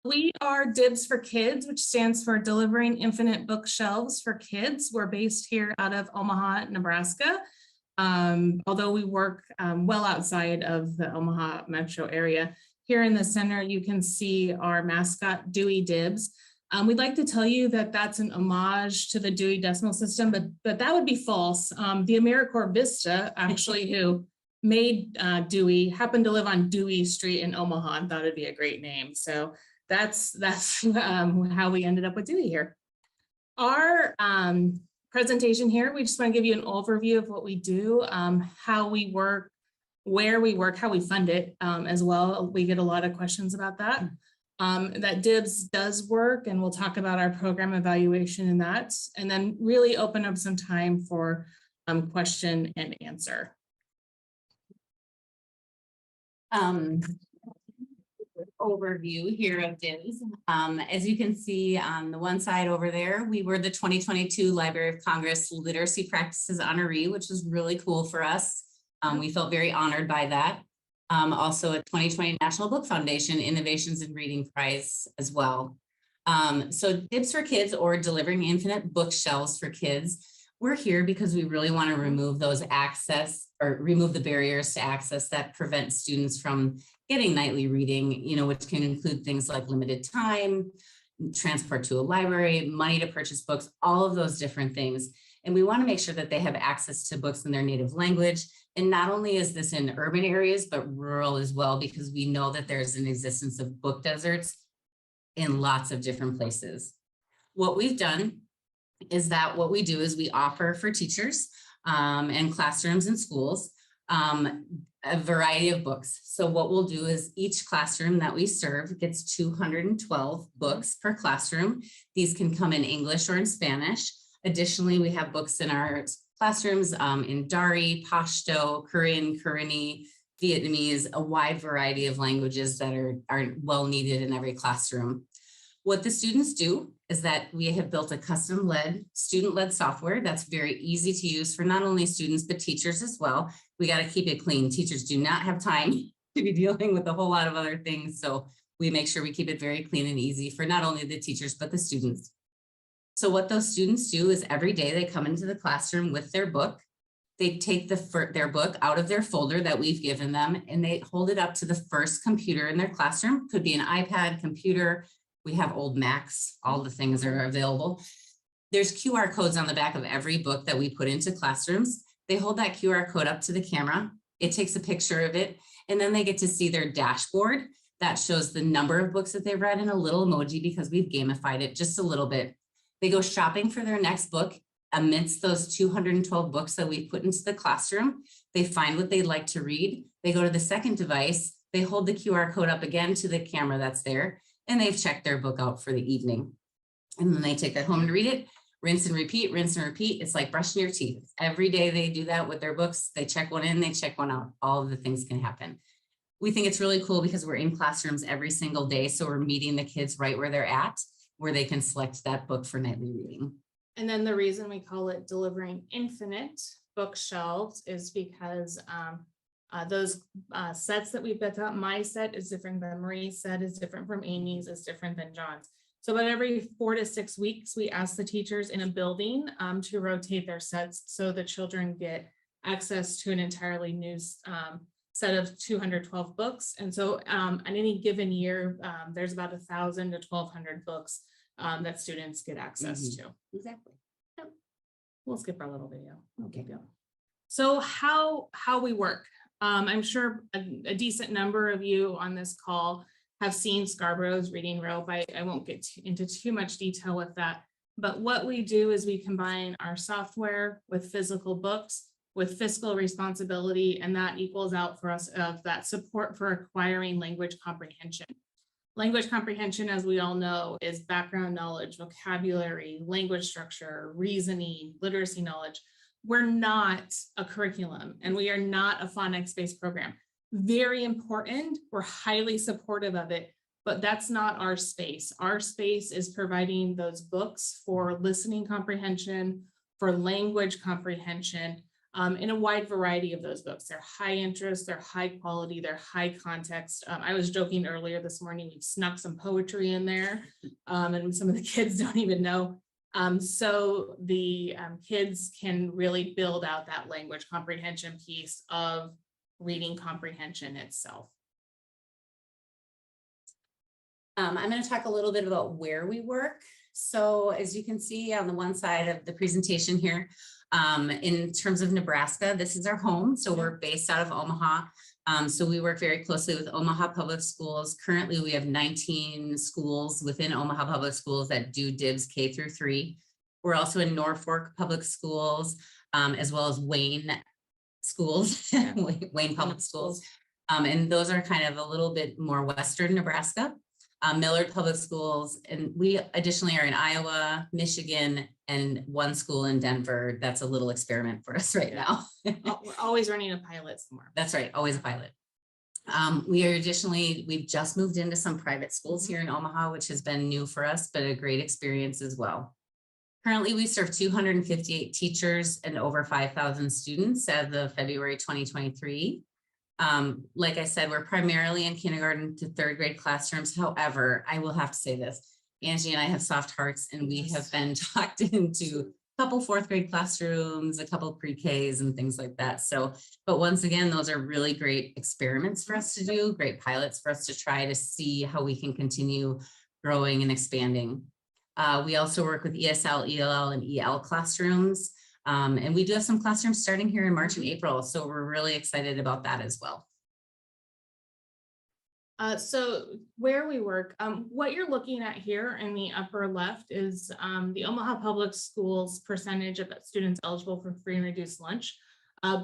We are DIBS for Kids, which stands for Delivering Infinite Bookshelves for Kids. We're based here out of Omaha, Nebraska. Although we work well outside of the Omaha metro area. Here in the center, you can see our mascot, Dewey DIBS. We'd like to tell you that that's an homage to the Dewey Decimal System, but that would be false. The AmeriCorps Vista, actually, who made Dewey, happened to live on Dewey Street in Omaha and thought it'd be a great name. So that's how we ended up with Dewey here. Our presentation here, we just want to give you an overview of what we do, how we work, where we work, how we fund it as well. We get a lot of questions about that. That DIBS does work, and we'll talk about our program evaluation in that, and then really open up some time for question and answer. Overview here of DIBS. As you can see on the one side over there, we were the 2022 Library of Congress Literacy Practices Honoree, which was really cool for us. We felt very honored by that. Also a 2020 National Book Foundation Innovations in Reading Prize as well. So DIBS for Kids, or Delivering Infinite Bookshelves for Kids, we're here because we really want to remove those remove the barriers to access that prevent students from getting nightly reading, which can include things like limited time, transport to a library, money to purchase books, all of those different things. And we want to make sure that they have access to books in their native language. And not only is this in urban areas, but rural as well, because we know that there's an existence of book deserts in lots of different places. What we've done is that what we do is we offer for teachers and classrooms and schools a variety of books. So what we'll do is each classroom that we serve gets 212 books per classroom. These can come in English or in Spanish. Additionally, we have books in our classrooms in Dari, Pashto, Korean, Karenni, Vietnamese, a wide variety of languages that are well needed in every classroom. What the students do is that we have built a custom-led, student-led software that's very easy to use for not only students, but teachers as well. We got to keep it clean. Teachers do not have time to be dealing with a whole lot of other things. So we make sure we keep it very clean and easy for not only the teachers, but the students. So what those students do is every day they come into the classroom with their book. They take their book out of their folder that we've given them, and they hold it up to the first computer in their classroom. Could be an iPad, computer. We have old Macs, all the things are available. There's QR codes on the back of every book that we put into classrooms. They hold that QR code up to the camera. It takes a picture of it, and then they get to see their dashboard that shows the number of books that they've read in a little emoji, because we've gamified it just a little bit. They go shopping for their next book amidst those 212 books that we've put into the classroom. They find what they'd like to read. They go to the second device. They hold the QR code up again to the camera that's there, and they've checked their book out for the evening. And then they take that home and read it, rinse and repeat, rinse and repeat. It's like brushing your teeth. Every day they do that with their books. They check one in, they check one out. All of the things can happen. We think it's really cool because we're in classrooms every single day. So we're meeting the kids right where they're at, where they can select that book for nightly reading. And then the reason we call it Delivering Infinite Bookshelves is because those sets that we built out, my set is different than Marie's set, is different from Amy's, is different than John's. So about every 4 to 6 weeks, we ask the teachers in a building to rotate their sets so the children get access to an entirely new set of 212 books. And so on any given year, there's about 1,000 to 1,200 books that students get access to. Exactly. Yep. We'll skip our little video. Okay. So how we work. I'm sure a decent number of you on this call have seen Scarborough's Reading Rope. I won't get into too much detail with that. But what we do is we combine our software with physical books, with fiscal responsibility, and that equals out for us of that support for acquiring language comprehension. Language comprehension, as we all know, is background knowledge, vocabulary, language structure, reasoning, literacy knowledge. We're not a curriculum, and we are not a phonics-based program. Very important, we're highly supportive of it, but that's not our space. Our space is providing those books for listening comprehension, for language comprehension, in a wide variety of those books. They're high interest, they're high quality, they're high context. I was joking earlier this morning, we've snuck some poetry in there, and some of the kids don't even know. So the kids can really build out that language comprehension piece of reading comprehension itself. I'm going to talk a little bit about where we work. So as you can see on the one side of the presentation here, in terms of Nebraska, this is our home. So we're based out of Omaha. So we work very closely with Omaha Public Schools. Currently, we have 19 schools within Omaha Public Schools that do DIBS K through 3. We're also in Norfolk Public Schools, as well as Wayne schools, Wayne Public Schools. And those are kind of a little bit more Western Nebraska. Millard Public Schools, and we additionally are in Iowa, Michigan, and one school in Denver. That's a little experiment for us right now. We're always running a pilot somewhere. That's right, always a pilot. We've just moved into some private schools here in Omaha, which has been new for us, but a great experience as well. Currently, we serve 258 teachers and over 5,000 students as of February 2023. Like I said, we're primarily in kindergarten to 3rd grade classrooms. However, I will have to say this, Angie and I have soft hearts, and we have been talked into a couple 4th grade classrooms, a couple pre-Ks and things like that. So, but once again, those are really great experiments for us to do, great pilots for us to try to see how we can continue growing and expanding. We also work with ESL, ELL, and EL classrooms. And we do have some classrooms starting here in March and April, so we're really excited about that as well. So where we work, what you're looking at here in the upper left is the Omaha Public Schools percentage of students eligible for free and reduced lunch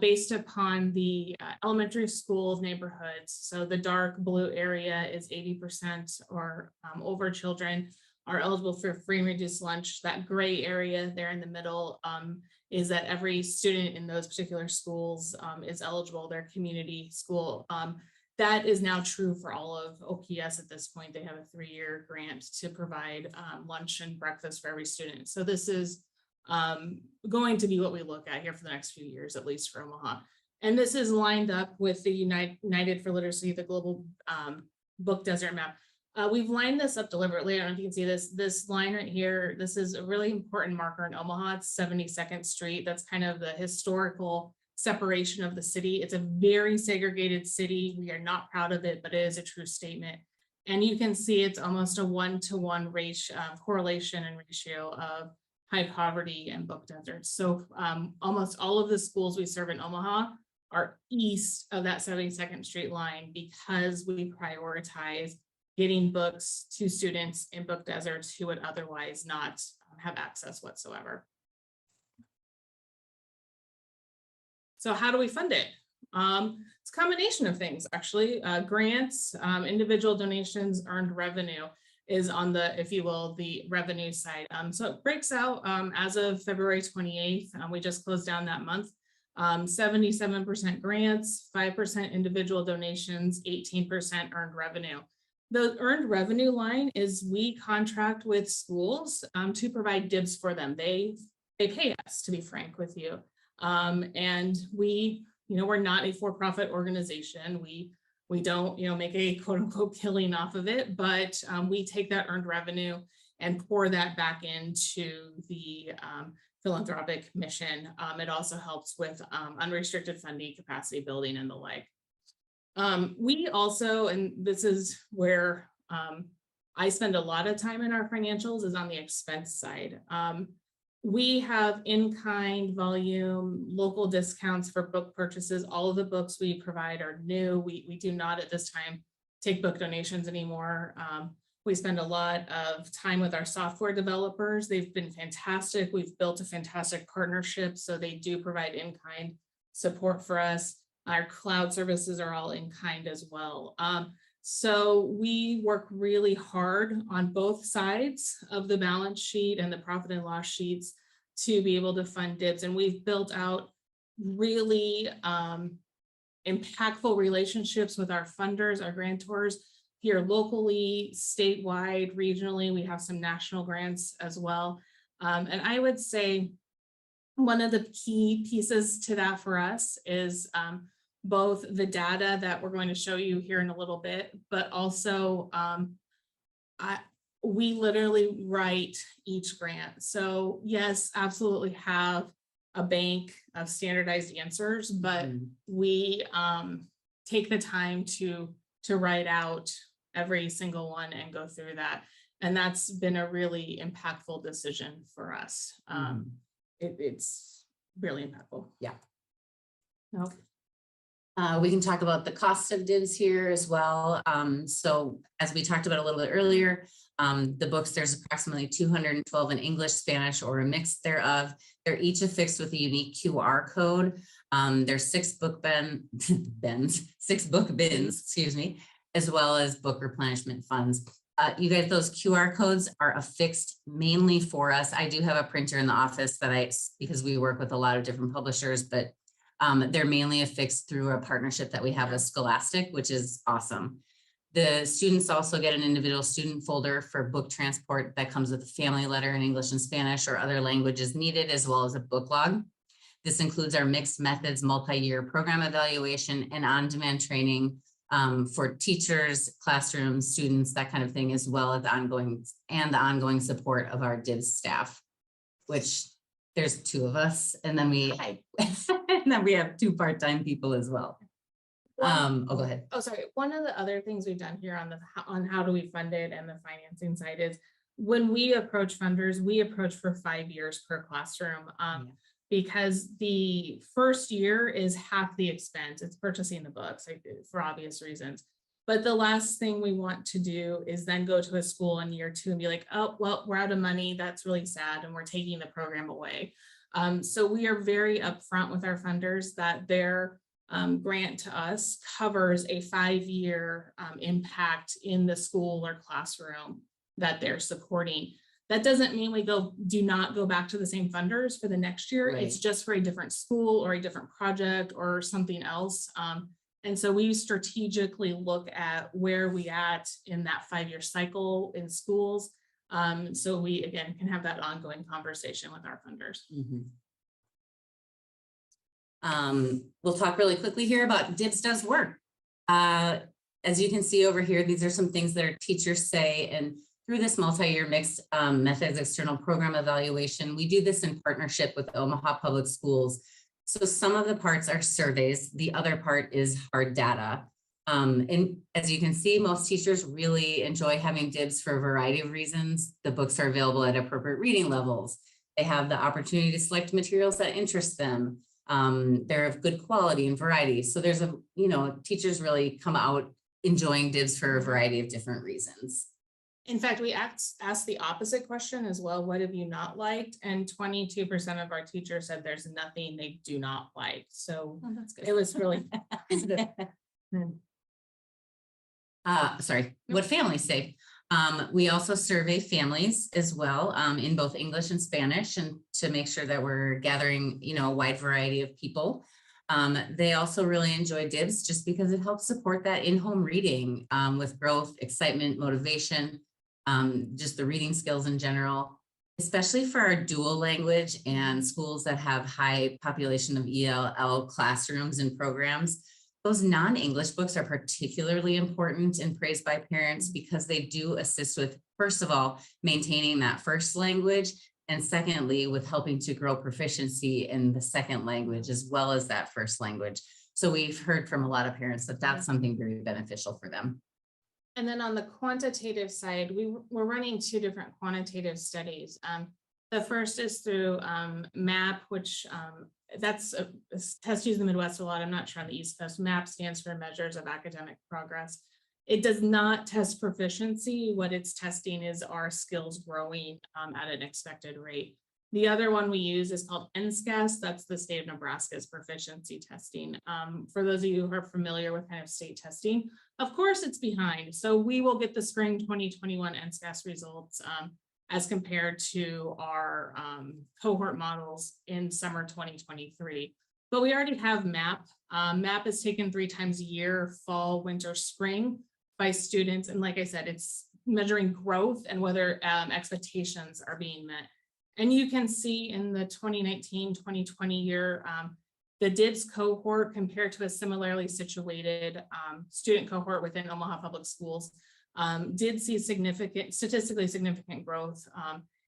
based upon the elementary schools neighborhoods. So the dark blue area is 80% or over children are eligible for free and reduced lunch. That gray area there in the middle is that every student in those particular schools is eligible, their community school. That is now true for all of OPS at this point. They have a 3-year grant to provide lunch and breakfast for every student. So this is going to be what we look at here for the next few years, at least for Omaha. And this is lined up with the United for Literacy, the global book desert map. We've lined this up deliberately. I don't know if you can see this line right here. This is a really important marker in Omaha. It's 72nd Street. That's kind of the historical separation of the city. It's a very segregated city. We are not proud of it, but it is a true statement. And you can see it's almost a 1-to-1 correlation and ratio of high poverty and book deserts. So almost all of the schools we serve in Omaha are east of that 72nd Street line because we prioritize getting books to students in book deserts who would otherwise not have access whatsoever. So how do we fund it? It's a combination of things, actually. Grants, individual donations, earned revenue is on the, if you will, the revenue side. So it breaks out as of February 28th. We just closed down that month. 77% grants, 5% individual donations, 18% earned revenue. The earned revenue line is we contract with schools to provide DIBS for them. They pay us, to be frank with you. And we, we're not a for-profit organization. We don't, make a quote unquote killing off of it, but we take that earned revenue and pour that back into the philanthropic mission. It also helps with unrestricted funding, capacity building, and the like. We also, and this is where I spend a lot of time in our financials, is on the expense side. We have in-kind volume, local discounts for book purchases. All of the books we provide are new. We do not at this time take book donations anymore. We spend a lot of time with our software developers. They've been fantastic. We've built a fantastic partnership, so they do provide in-kind support for us. Our cloud services are all in kind as well. So we work really hard on both sides of the balance sheet and the profit and loss sheets to be able to fund DIBS. And we've built out really impactful relationships with our funders, our grantors here locally, statewide, regionally. We have some national grants as well. And I would say One of the key pieces to that for us is both the data that we're going to show you here in a little bit, but also we literally write each grant. So yes, absolutely have a bank of standardized answers, but we take the time to write out every single one and go through that. And that's been a really impactful decision for us. It's really impactful. Yeah. Nope. We can talk about the cost of DIBS here as well. So as we talked about a little bit earlier, the books, there's approximately 212 in English, Spanish, or a mix thereof. They're each affixed with a unique QR code. There's six book bins, excuse me, as well as book replenishment funds. You guys, those QR codes are affixed mainly for us. I do have a printer in the office that because we work with a lot of different publishers, but they're mainly affixed through a partnership that we have with Scholastic, which is awesome. The students also get an individual student folder for book transport that comes with a family letter in English and Spanish or other languages needed, as well as a book log. This includes our mixed methods multi-year program evaluation and on-demand training for teachers, classrooms, students, that kind of thing, as well as the ongoing support of our DIBS staff, which there's two of us, and then we have two part-time people as well. Oh, go ahead. Oh, sorry. One of the other things we've done here on how do we fund it and the financing side is when we approach funders, we approach for 5 years per classroom. Because the first year is half the expense. It's purchasing the books, like, for obvious reasons. But the last thing we want to do is then go to a school in year 2 and be like, oh, well, we're out of money. That's really sad. And we're taking the program away. So we are very upfront with our funders that their grant to us covers a 5-year impact in the school or classroom that they're supporting. That doesn't mean we do not go back to the same funders for the next year. Right. It's just for a different school or a different project or something else. And so we strategically look at where we at in that 5-year cycle in schools. So we, again, can have that ongoing conversation with our funders. We'll talk really quickly here about DIBS does work. As you can see over here, these are some things that our teachers say, and through this multi-year mixed methods external program evaluation, we do this in partnership with Omaha Public Schools. So some of the parts are surveys, the other part is hard data. And as you can see, most teachers really enjoy having DIBS for a variety of reasons. The books are available at appropriate reading levels. They have the opportunity to select materials that interest them. They're of good quality and variety. So there's teachers really come out enjoying DIBS for a variety of different reasons. In fact, we asked the opposite question as well. What have you not liked? And 22% of our teachers said there's nothing they do not like. So that's good. It was really sorry, what families say. We also survey families as well in both English and Spanish, and to make sure that we're gathering, a wide variety of people. They also really enjoy DIBS just because it helps support that in-home reading with growth, excitement, motivation, just the reading skills in general, especially for our dual language and schools that have high population of ELL classrooms and programs. Those non-English books are particularly important and praised by parents because they do assist with, first of all, maintaining that first language, and secondly, with helping to grow proficiency in the second language as well as that first language. So we've heard from a lot of parents that that's something very beneficial for them. And then on the quantitative side, we're running 2 different quantitative studies. The first is through MAP, which that's a test used in the Midwest a lot. I'm not sure on the East Coast. MAP stands for Measures of Academic Progress. It does not test proficiency. What it's testing is our skills growing at an expected rate. The other one we use is called NSCAS. That's the state of Nebraska's proficiency testing. For those of you who are familiar with kind of state testing, of course it's behind. So we will get the spring 2021 NSCAS results as compared to our cohort models in summer 2023. But we already have MAP. MAP is taken 3 times a year, fall, winter, spring, by students. And like I said, it's measuring growth and whether expectations are being met. And you can see in the 2019-2020 year, the DIBS cohort compared to a similarly situated student cohort within Omaha Public Schools did see statistically significant growth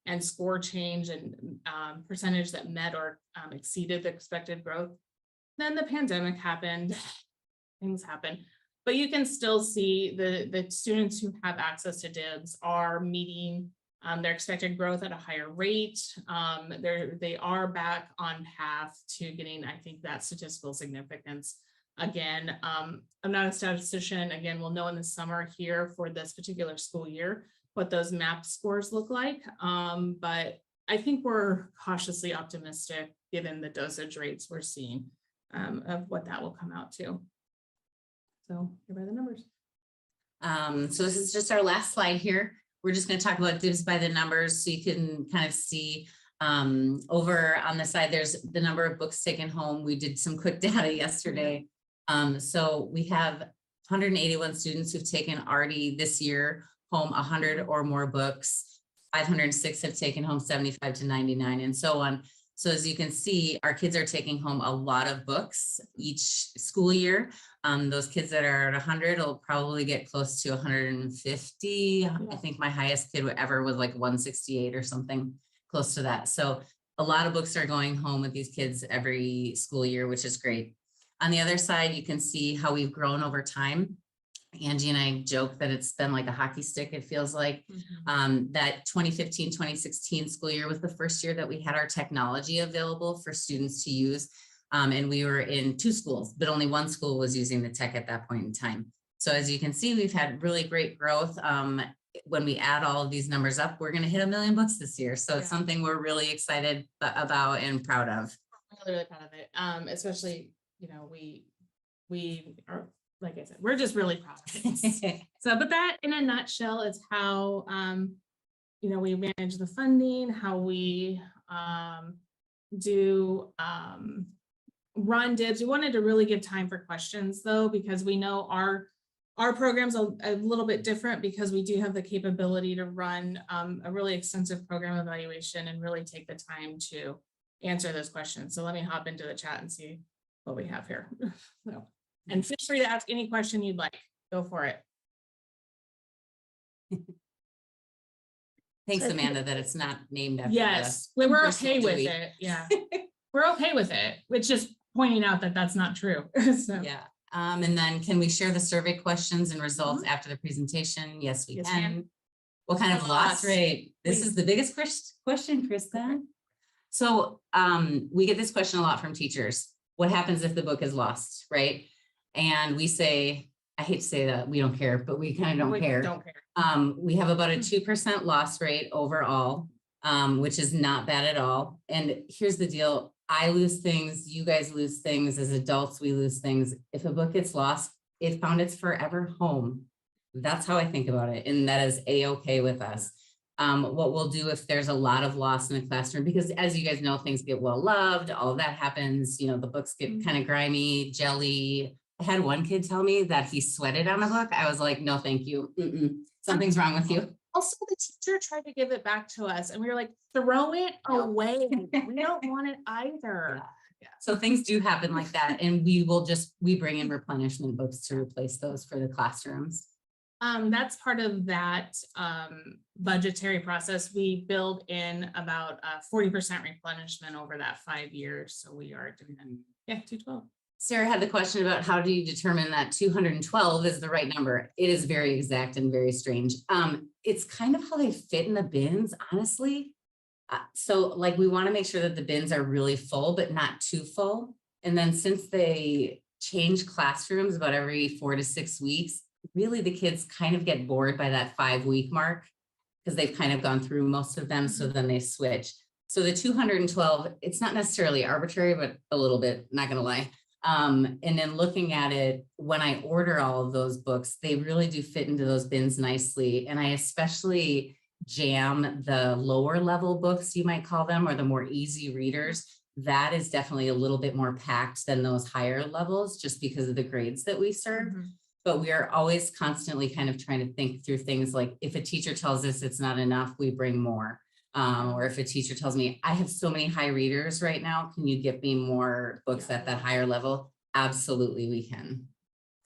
and score change and percentage that met or exceeded the expected growth. Then the pandemic happened, things happened, but you can still see the students who have access to DIBS are meeting their expected growth at a higher rate. They are back on path to getting, I think, that statistical significance. Again, I'm not a statistician. Again, we'll know in the summer here for this particular school year what those MAP scores look like. But I think we're cautiously optimistic given the dosage rates we're seeing of what that will come out to. So here are the numbers. So this is just our last slide here. We're just going to talk about DIBS by the numbers so you can kind of see over on the side, there's the number of books taken home. We did some quick data yesterday. So we have 181 students who've taken already this year home 100 or more books. 506 have taken home 75 to 99 and so on. So as you can see, our kids are taking home a lot of books each school year. Those kids that are at 100 will probably get close to 150. Yeah. I think my highest kid ever was like 168 or something close to that. So a lot of books are going home with these kids every school year, which is great. On the other side, you can see how we've grown over time. Angie and I joke that it's been like a hockey stick, it feels like. That 2015-2016 school year was the first year that we had our technology available for students to use. And we were in 2 schools, but only 1 school was using the tech at that point in time. So as you can see, we've had really great growth. When we add all of these numbers up, we're going to hit 1 million books this year. So it's something we're really excited about and proud of. Really, really proud of it. Especially, you know, we are, like I said, we're just really proud of it. So, but that in a nutshell is how, you know, we manage the funding, how we do run DIBS. We wanted to really give time for questions though, because we know our program's a little bit different because we do have the capability to run a really extensive program evaluation and really take the time to answer those questions. So let me hop into the chat and see what we have here. So, and feel free to ask any question you'd like. Go for it. Thanks, Amanda, that it's not named after. Yes, we're okay with it. Yeah, we're okay with it. It's just pointing out that that's not true. So. Yeah. And then can we share the survey questions and results after the presentation? Yes, we can. What kind of loss rate? This is the biggest question, Krista. So we get this question a lot from teachers. What happens if the book is lost, right? And we say, I hate to say that, we don't care, but we kind of don't care. We have about a 2% loss rate overall, which is not bad at all. And here's the deal. I lose things, you guys lose things, as adults, we lose things. If a book gets lost, it found its forever home. That's how I think about it. And that is a-okay with us. What we'll do if there's a lot of loss in the classroom, because as you guys know, things get well loved, all of that happens, you know, the books get kind of grimy, jelly. I had one kid tell me that he sweated on a book. I was like, no, thank you. Something's wrong with you. Also, the teacher tried to give it back to us and we were like, throw it away. We don't want it either. Yeah. So things do happen like that. And we bring in replenishment books to replace those for the classrooms. That's part of that budgetary process. We build in about 40% replenishment over that 5 years. So we are doing that. Yeah, 212. Sarah had the question about how do you determine that 212 is the right number? It is very exact and very strange. It's kind of how they fit in the bins, honestly. So like we want to make sure that the bins are really full, but not too full. And then since they change classrooms about every 4 to 6 weeks, really the kids kind of get bored by that 5-week mark because they've kind of gone through most of them. So then they switch. So the 212, it's not necessarily arbitrary, but a little bit, not going to lie. And then looking at it, when I order all of those books, they really do fit into those bins nicely. And I especially jam the lower level books, you might call them, or the more easy readers. That is definitely a little bit more packed than those higher levels, just because of the grades that we serve. But we are always constantly kind of trying to think through things like if a teacher tells us it's not enough, we bring more. Or if a teacher tells me, I have so many high readers right now, can you give me more books at that higher level? Absolutely, we can.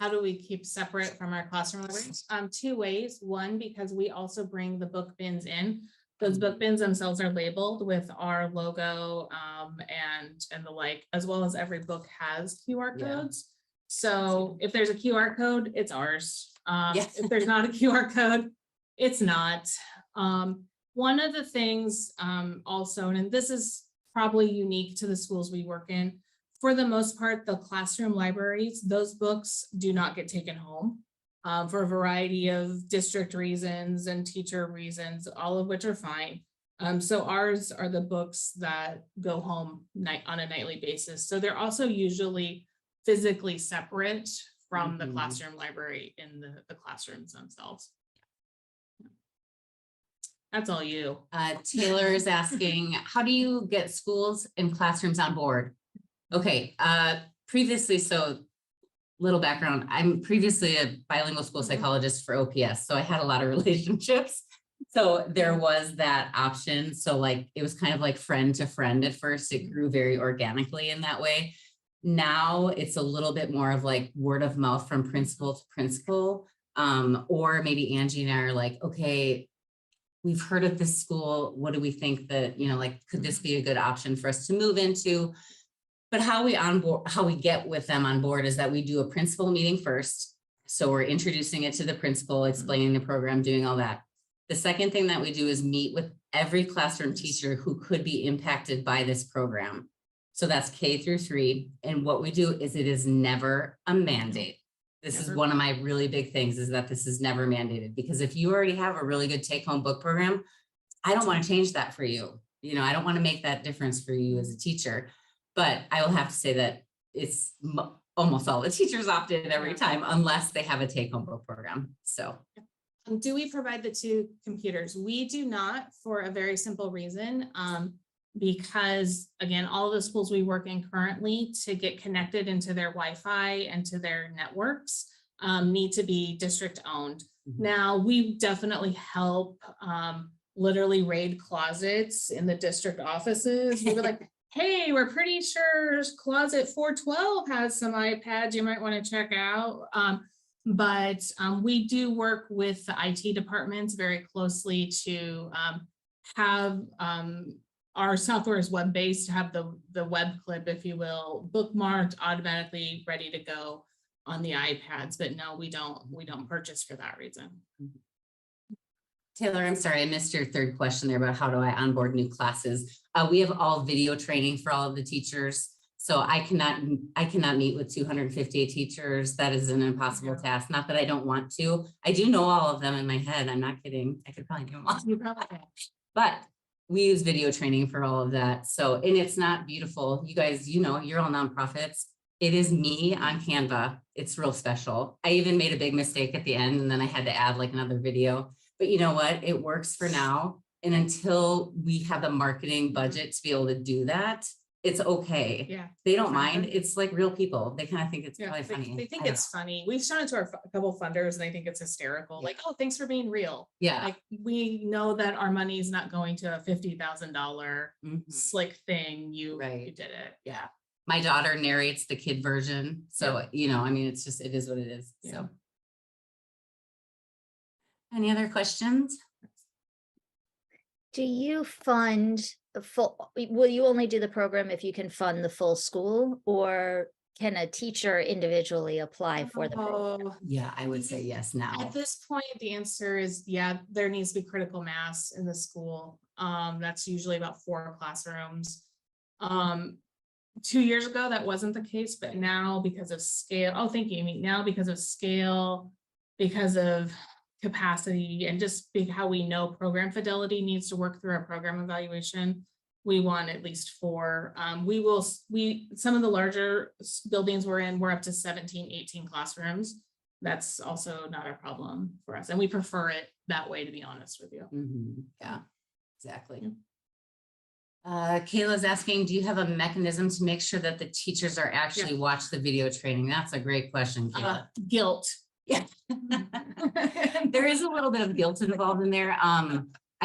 How do we keep separate from our classroom libraries? Two ways. One, because we also bring the book bins in. Those book bins themselves are labeled with our logo and the like, as well as every book has QR codes. So if there's a QR code, it's ours. If there's not a QR code, it's not. One of the things also, and this is probably unique to the schools we work in, for the most part, the classroom libraries, those books do not get taken home for a variety of district reasons and teacher reasons, all of which are fine. So ours are the books that go home on a nightly basis. So they're also usually physically separate from the classroom library in the classrooms themselves. That's all you. Taylor is asking, how do you get schools and classrooms on board? Okay, previously, so little background, I'm previously a bilingual school psychologist for OPS, so I had a lot of relationships. So there was that option. So like, it was kind of like friend to friend at first. It grew very organically in that way. Now it's a little bit more of like word of mouth from principal to principal. Or maybe Angie and I are like, okay, we've heard of this school. What do we think that, you know, like, could this be a good option for us to move into? But how we get with them on board is that we do a principal meeting first. So we're introducing it to the principal, explaining the program, doing all that. The second thing that we do is meet with every classroom teacher who could be impacted by this program. So that's K through 3. And what we do is it is never a mandate. This is one of my really big things, is that this is never mandated, because if you already have a really good take-home book program, I don't want to change that for you. You know, I don't want to make that difference for you as a teacher. But I will have to say that it's almost all the teachers opt in every time, unless they have a take-home book program. So, do we provide the 2 computers? We do not, for a very simple reason, because again, all of the schools we work in currently, to get connected into their Wi-Fi and to their networks, need to be district owned. Now, we definitely help literally raid closets in the district offices. We were like, hey, we're pretty sure closet 412 has some iPads you might want to check out. But we do work with the IT departments very closely to have our software is web-based, have the web clip, if you will, bookmarked, automatically ready to go on the iPads. But no, we don't purchase for that reason. Taylor, I'm sorry, I missed your third question there about how do I onboard new classes. We have all video training for all of the teachers. So I cannot meet with 258 teachers. That is an impossible task. Not that I don't want to. I do know all of them in my head. I'm not kidding. I could probably do them all. You probably can. But we use video training for all of that. So, and it's not beautiful. You guys, you know, you're all nonprofits. It is me on Canva. It's real special. I even made a big mistake at the end, and then I had to add like another video. But you know what? It works for now. And until we have the marketing budget to be able to do that, it's okay. Yeah. They don't mind. It's like real people. They kind of think it's probably funny. They think it's funny. We've shown it to a couple funders and they think it's hysterical. Like, oh, thanks for being real. Yeah. Like, we know that our money is not going to a $50,000 slick thing. You did it. Yeah. My daughter narrates the kid version. So, you know, I mean, it's just, it is what it is. Yeah. So. Any other questions? Do you fund the full, will you only do the program if you can fund the full school, or can a teacher individually apply for the program? Yeah, I would say yes now. At this point, the answer is, yeah, there needs to be critical mass in the school. That's usually about 4 classrooms. 2 years ago, that wasn't the case, but now because of scale, oh, thank you, Amy. Now because of scale, because of capacity, and just how we know program fidelity needs to work through our program evaluation, we want at least 4. Some of the larger buildings we're in, we're up to 17, 18 classrooms. That's also not a problem for us. And we prefer it that way, to be honest with you. Yeah, exactly. Kayla's asking, do you have a mechanism to make sure that the teachers are actually watch the video training? That's a great question, Kayla. Guilt. Yeah. There is a little bit of guilt involved in there.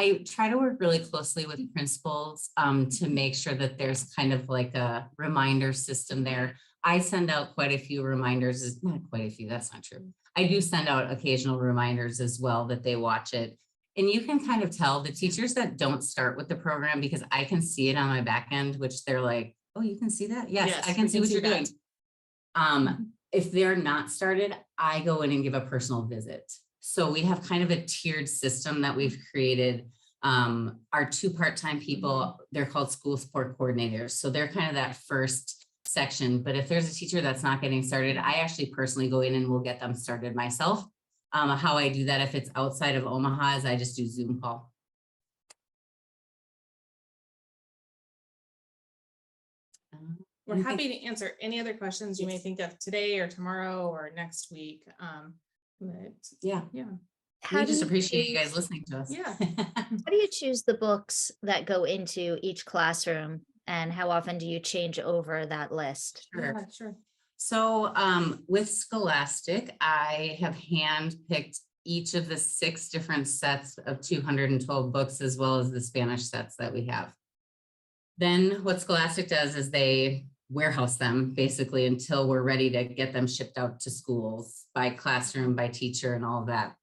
I try to work really closely with principals to make sure that there's kind of like a reminder system there. I send out quite a few reminders, not quite a few, that's not true. I do send out occasional reminders as well that they watch it. And you can kind of tell the teachers that don't start with the program, because I can see it on my back end, which they're like, oh, you can see that? Yes, I can see what you're doing. If they're not started, I go in and give a personal visit. So we have kind of a tiered system that we've created. Our 2 part-time people, they're called school support coordinators. So they're kind of that first section. But if there's a teacher that's not getting started, I actually personally go in and will get them started myself. How I do that if it's outside of Omaha is I just do Zoom call. We're happy to answer any other questions you may think of today or tomorrow or next week. But yeah. How We do just you appreciate you choose- guys listening to us. Yeah. How do you choose the books that go into each classroom, and how often do you change over that list? Sure. Yeah, sure. So with Scholastic, I have handpicked each of the 6 different sets of 212 books, as well as the Spanish sets that we have. Then what Scholastic does is they warehouse them basically until we're ready to get them shipped out to schools by classroom, by teacher, and all of that.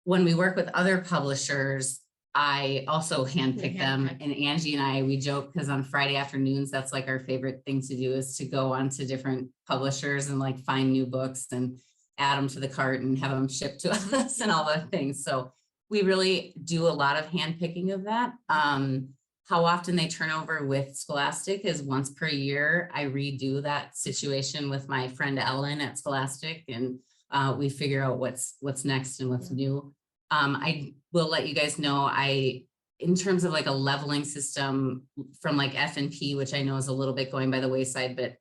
When we work with other publishers, I also handpick them, and Angie and I, we joke because on Friday afternoons, that's like our favorite thing to do, is to go on to different publishers and like find new books and add them to the cart and have them shipped to us and all the things. So we really do a lot of handpicking of that. How often they turn over with Scholastic is once per year. I redo that situation with my friend Ellen at Scholastic, and we figure out what's next and what's new. I will let you guys know, in terms of like a leveling system from like F&P, which I know is a little bit going by the wayside, but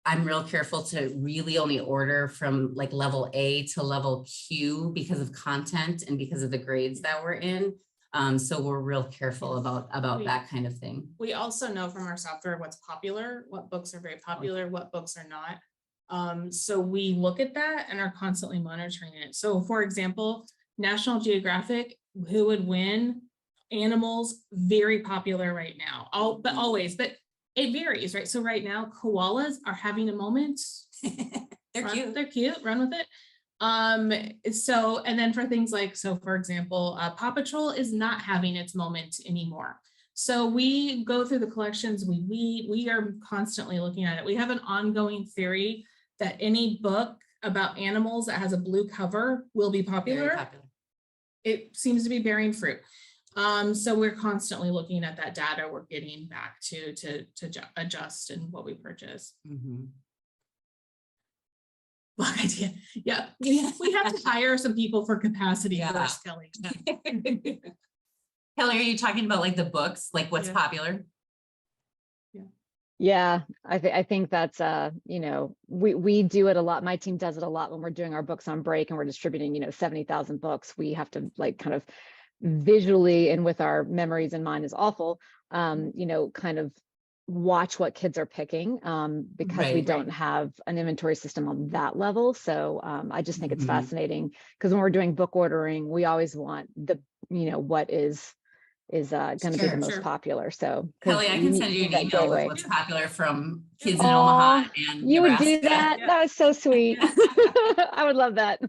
I'm real careful to really only order from like level A to level Q because of content and because of the grades that we're in. So we're real careful about that kind of thing. We also know from our software what's popular, what books are very popular, what books are not. So we look at that and are constantly monitoring it. So for example, National Geographic, who would win? Animals, very popular right now. But it varies, right? So right now, koalas are having a moment. They're cute. They're cute. Run with it. So, and then for things like, so for example, Paw Patrol is not having its moment anymore. So we go through the collections, we are constantly looking at it. We have an ongoing theory that any book about animals that has a blue cover will be popular. Very popular. It seems to be bearing fruit. So we're constantly looking at that data we're getting back to adjust in what we purchase. Mm-hmm. Book idea. Yeah, we have to hire some people for capacity first, Kelly. Kelly, are you talking about like the books, like what's popular? Yeah, I think that's you know, we do it a lot. My team does it a lot when we're doing our books on break and we're distributing, you know, 70,000 books. We have to like kind of visually, and with our memories in mind is awful, you know, kind of watch what kids are picking because we don't have an inventory system on that level. So I just think it's fascinating, because when we're doing book ordering, we always want the, you know, what is going to be the most popular. So Kelly, I can send you an email with what's popular from kids in Omaha and you Nebraska. would do that. That was so sweet. I would love that.